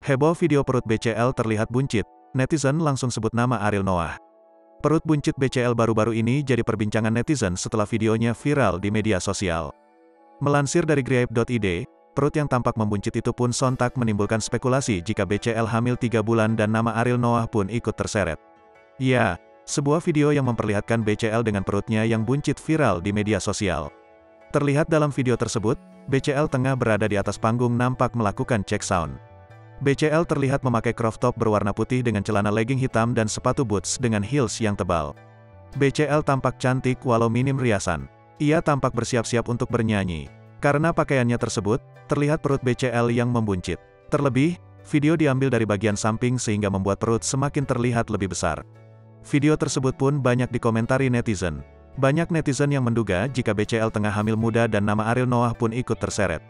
Heboh video perut BCL terlihat buncit, netizen langsung sebut nama Ariel Noah. Perut buncit BCL baru-baru ini jadi perbincangan netizen setelah videonya viral di media sosial. Melansir dari Gripe.id, perut yang tampak membuncit itu pun sontak menimbulkan spekulasi jika BCL hamil 3 bulan dan nama Ariel Noah pun ikut terseret. Ya, sebuah video yang memperlihatkan BCL dengan perutnya yang buncit viral di media sosial. Terlihat dalam video tersebut, BCL tengah berada di atas panggung nampak melakukan cek sound. BCL terlihat memakai crop top berwarna putih dengan celana legging hitam dan sepatu boots dengan heels yang tebal. BCL tampak cantik walau minim riasan. Ia tampak bersiap-siap untuk bernyanyi. Karena pakaiannya tersebut, terlihat perut BCL yang membuncit. Terlebih, video diambil dari bagian samping sehingga membuat perut semakin terlihat lebih besar. Video tersebut pun banyak dikomentari netizen. Banyak netizen yang menduga jika BCL tengah hamil muda dan nama Ariel Noah pun ikut terseret.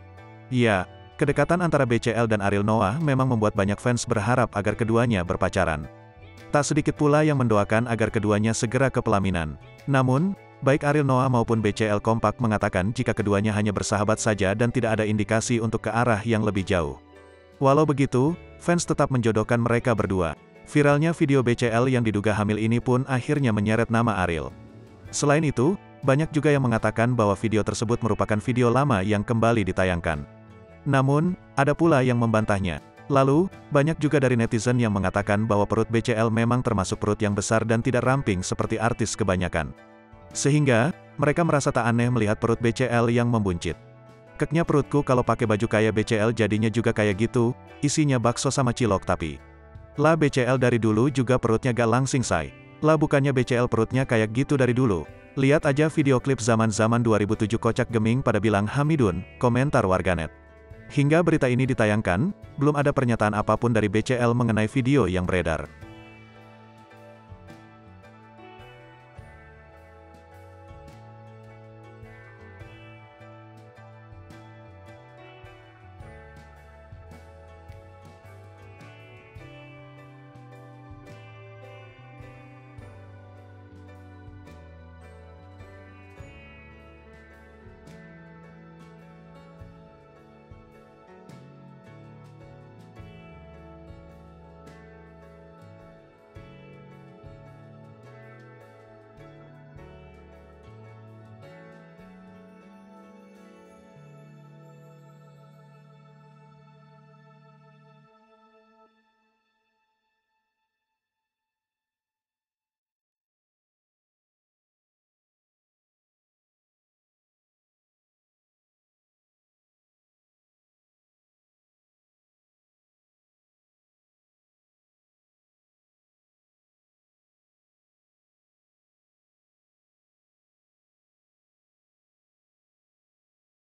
Ya, kedekatan antara BCL dan Ariel Noah memang membuat banyak fans berharap agar keduanya berpacaran. Tak sedikit pula yang mendoakan agar keduanya segera ke pelaminan. Namun, baik Ariel Noah maupun BCL kompak mengatakan jika keduanya hanya bersahabat saja dan tidak ada indikasi untuk ke arah yang lebih jauh. Walau begitu, fans tetap menjodohkan mereka berdua. Viralnya video BCL yang diduga hamil ini pun akhirnya menyeret nama Ariel. Selain itu, banyak juga yang mengatakan bahwa video tersebut merupakan video lama yang kembali ditayangkan. Namun, ada pula yang membantahnya. Lalu, banyak juga dari netizen yang mengatakan bahwa perut BCL memang termasuk perut yang besar dan tidak ramping seperti artis kebanyakan. Sehingga, mereka merasa tak aneh melihat perut BCL yang membuncit. Keknya perutku kalau pakai baju kayak BCL jadinya juga kayak gitu, isinya bakso sama cilok tapi. Lah BCL dari dulu juga perutnya gak langsing say. Lah bukannya BCL perutnya kayak gitu dari dulu. Lihat aja video klip zaman-zaman 2007 kocak geming pada bilang Hamidun, komentar warganet. Hingga berita ini ditayangkan, belum ada pernyataan apapun dari BCL mengenai video yang beredar.